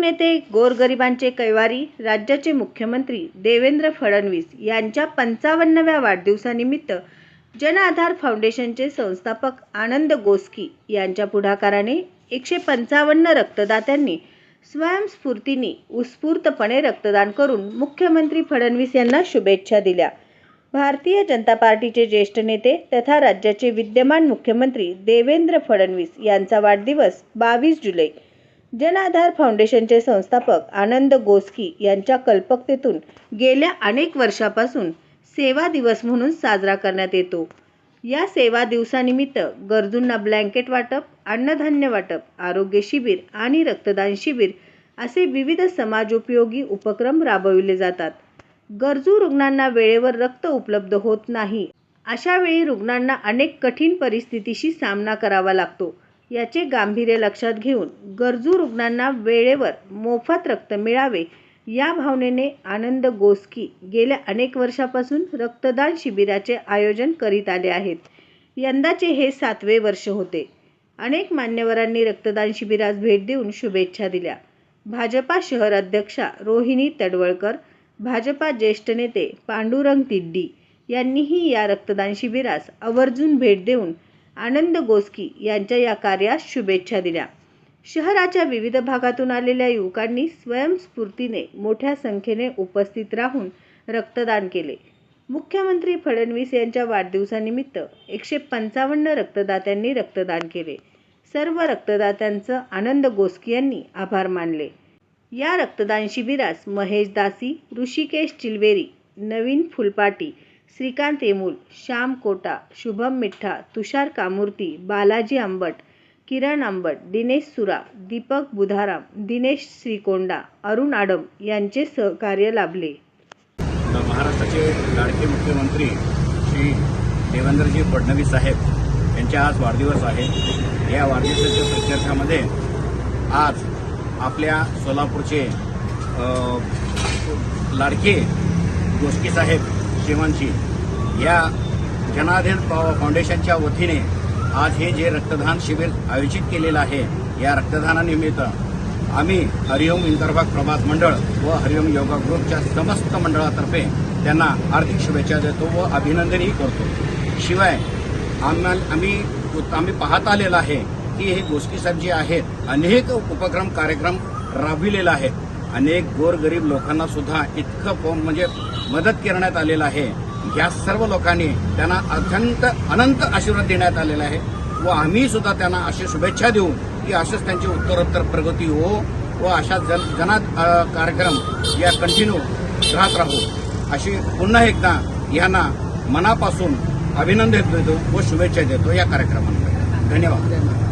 नेते गोरगरिबांचे कैवारी राज्याचे मुख्यमंत्री देवेंद्र फडणवीस यांच्या 55व्या वाढदिवसानिमित्त जन आधार फाउंडेशनचे संस्थापक आनंद गोस्की यांच्या पुढाकाराने 155 रक्तदात्यांनी स्वयंस्फूर्तीने उत्स्फूर्तपणे रक्तदान करून मुख्यमंत्री फडणवीस यांना शुभेच्छा दिल्या। भारतीय जनता पार्टीचे ज्येष्ठ नेते तथा राज्याचे विद्यमान मुख्यमंत्री देवेंद्र फडणवीस यांचा वाढदिवस 22 जुलै जन आधार फाउंडेशनचे संस्थापक आनंद गोस्की यांच्या कल्पकतेतून गेल्या अनेक वर्षापासून सेवा दिवस म्हणून साजरा करण्यात येतो। या सेवा दिवसानिमित्त गरजूंना ब्लँकेट वाटप, अन्नधान्य वाटप, आरोग्य शिबिर आणि रक्तदान शिबिर असे विविध समाजोपयोगी उपक्रम राबविले जातात। गरजू रुग्णांना वेळेवर रक्त उपलब्ध होत नाही, अशा वेळी रुग्णांना अनेक कठीण परिस्थितीशी सामना करावा लागतो। याचे गांभीर्य लक्षात घेऊन गरजू रुग्णांना वेळेवर मोफत रक्त मिळावे या भावनेने आनंद गोस्की गेल्या अनेक वर्षापासून रक्तदान शिबिराचे आयोजन करीत आले आहेत। यंदाचे हे 7वे वर्ष होते। अनेक मान्यवरांनी रक्तदान शिबिरास भेट देऊन शुभेच्छा दिल्या। भाजपा शहर अध्यक्षा रोहिणी तडवळकर, भाजपा ज्येष्ठ नेते पांडुरंग तिड्डी यांनीही या रक्तदान शिबिरास आवर्जून भेट देऊन आनंद गोस्की यांच्या या कार्यास शुभेच्छा दिल्या। शहराच्या विविध भागातून आलेल्या युवकांनी स्वयंस्फूर्तीने मोठ्या संख्येने उपस्थित राहून रक्तदान केले। मुख्यमंत्री फडणवीस यांच्या वाढदिवसानिमित्त 155 रक्तदात्यांनी रक्तदान केले। सर्व रक्तदात्यांचं आनंद गोस्की यांनी आभार मानले। या रक्तदान शिबिरास महेश दासी, ऋषिकेश चिलवेरी, नवीन फुलपाटी, श्रीकांत येमूल, श्याम कोटा, शुभम मिठ्ठा, तुषार कामूर्ती, बालाजी आंबट, किरण आंबट, दिनेश सुरा, दीपक बुधाराम, दिनेश श्रीकोंडा, अरुण आडम यांचे सहकार्य लाभले। महाराष्ट्राचे लाडके मुख्यमंत्री श्री देवेंद्रजी फडणवीस साहेब यांचा आज वाढदिवस आहे। या वाढदिवसाच्या प्रत्यर्थामध्ये आज आपल्या सोलापूरचे लाडके गोस्की साहेब श्रीमानजी या जनाधार फाउंडेशनच्या वतीने आज हे जे रक्तदान शिबिर आयोजित केलेलं आहे, या रक्तदानानिमित्त आम्ही हरिओम इंतरभाग प्रभात मंडळ व हरिओम योगा ग्रुपच्या समस्त मंडळातर्फे त्यांना हार्दिक शुभेच्छा देतो व अभिनंदनही करतो। शिवाय आम्ही पाहत आलेलं आहे की हे गोस्की साहेब जे आहेत अनेक उपक्रम कार्यक्रम राबविलेला आहे। अनेक गोरगरीब लोकांना सुद्धा इतकं म्हणजे मदत करण्यात आलेलं आहे। या सर्व लोकांनी त्यांना अनंत आशीर्वाद देण्यात आलेला आहे व आम्ही सुद्धा त्यांना अशी शुभेच्छा देऊ की अशीच त्यांची उत्तरोत्तर प्रगती हो व अशा कार्यक्रम या कंटिन्यू राहत राहू अशी पुन्हा एकदा यांना मनापासून अभिनंदन देतो व शुभेच्छा देतो या कार्यक्रमांना। धन्यवाद।